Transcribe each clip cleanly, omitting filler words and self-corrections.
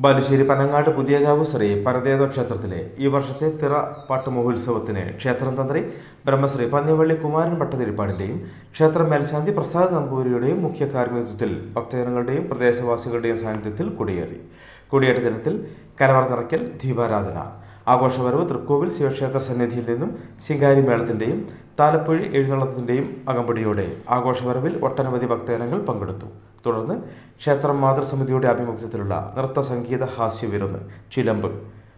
ബാലുശ്ശേരി പനങ്ങാട് പുതിയകാവ് ശ്രീ പരദേവ ക്ഷേത്രത്തിലെ ഈ വർഷത്തെ തിറ പാട്ട് മഹോത്സവത്തിന് ക്ഷേത്രം തന്ത്രി ബ്രഹ്മശ്രീ പന്നിവള്ളി കുമാരൻ ഭട്ടതിരിപ്പാടിൻ്റെയും ക്ഷേത്രം മേൽശാന്തി പ്രസാദ് നമ്പൂരിയുടെയും മുഖ്യ കാർമ്മികത്വത്തിൽ ഭക്തജനങ്ങളുടെയും പ്രദേശവാസികളുടെയും സാന്നിധ്യത്തിൽ കൊടിയേറി. കൊടിയേറ്റ ദിനത്തിൽ കലവറ നിറയ്ക്കൽ, ദീപാരാധന, ആഘോഷവരവ് തൃക്കോവിൽ ശിവക്ഷേത്ര സന്നിധിയിൽ നിന്നും ശിങ്കാരി മേളത്തിൻ്റെയും താലപ്പൊഴി എഴുന്നള്ളത്തിൻ്റെയും അകമ്പടിയോടെ ആഘോഷവരവിൽ ഒട്ടനവധി ഭക്തജനങ്ങൾ പങ്കെടുത്തു. തുടർന്ന് ക്ഷേത്രം മാതൃസമിതിയുടെ ആഭിമുഖ്യത്തിലുള്ള നൃത്ത സംഗീത ഹാസ്യ വിരുന്ന്, ചിലമ്പ്,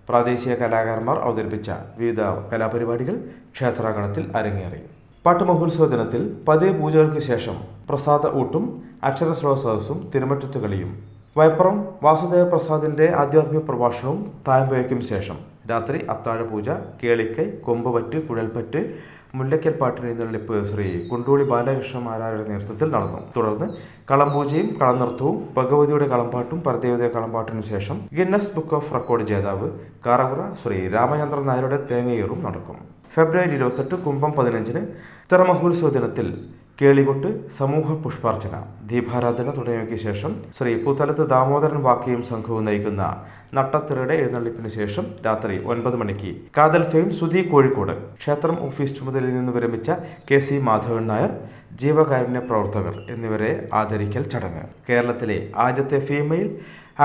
പ്രാദേശിക കലാകാരന്മാർ അവതരിപ്പിച്ച വിവിധ കലാപരിപാടികൾ ക്ഷേത്രാങ്കണത്തിൽ അരങ്ങേറി. പാട്ടുമഹോത്സവ ദിനത്തിൽ പതിവ് പൂജകൾക്ക് ശേഷം പ്രസാദ ഊട്ടും അക്ഷരശ്ലോക സദസ്സും തിരുമറ്റത്ത് കളിയും വൈപ്പുറം വാസുദേവ പ്രസാദിൻ്റെ ആധ്യാത്മിക പ്രഭാഷണവും തായമ്പയ്ക്കും ശേഷം രാത്രി അത്താഴപൂജ, കേളിക്കൈ, കൊമ്പുപറ്റ്, കുഴൽപ്പറ്റ്, മുല്ലയ്ക്കൽ പാട്ടിന് എഴുന്നള്ളിപ്പ് ശ്രീ കുണ്ടൂളി ബാലകൃഷ്ണമാരാരുടെ നേതൃത്വത്തിൽ നടന്നു. തുടർന്ന് കളംപൂജയും കളനൃത്തവും ഭഗവതിയുടെ കളമ്പാട്ടും പരദേവതയുടെ കളമ്പാട്ടിനു ശേഷം ഗിന്നസ് ബുക്ക് ഓഫ് റെക്കോർഡ് ജേതാവ് കാറപുറ ശ്രീ രാമചന്ദ്രൻ നായരുടെ തേങ്ങയേറും നടക്കും. ഫെബ്രുവരി 28 കുംഭം 15 തിറമഹോത്സവ ദിനത്തിൽ കേളികൊട്ട്, സമൂഹ പുഷ്പാർച്ചന, ദീപാരാധന തുടങ്ങിയവയ്ക്ക് ശേഷം ശ്രീ പൂത്തലത്ത് ദാമോദരൻ വാക്കയും സംഘവും നയിക്കുന്ന നട്ടത്തിറയുടെ എഴുന്നള്ളിപ്പിന് ശേഷം രാത്രി 9 മണിക്ക് കാതൽ ഫെയിം സുധി കോഴിക്കോട് ക്ഷേത്രം ഓഫീസ് ചുമതലയിൽ നിന്ന് വിരമിച്ച KC മാധവൻ നായർ, ജീവകാരുണ്യ പ്രവർത്തകർ എന്നിവരെ ആദരിക്കൽ ചടങ്ങ്. കേരളത്തിലെ ആദ്യത്തെ female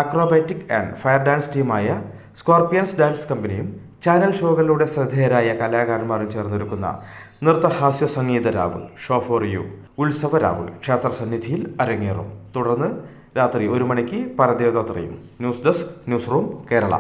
acrobatic and fire dance ടീമായ സ്കോർപിയൻസ് ഡാൻസ് കമ്പനിയും ചാനൽ ഷോകളിലൂടെ ശ്രദ്ധേയരായ കലാകാരന്മാരും ചേർന്നൊരുക്കുന്ന നൃത്തഹാസ്യ സംഗീത രാവ് ഷോ ഫോർ യു ഉത്സവ രാവ് ക്ഷേത്ര സന്നിധിയിൽ അരങ്ങേറും. തുടർന്ന് രാത്രി 1 മണിക്ക് പരദേവതയും. News desk, news room, Kerala.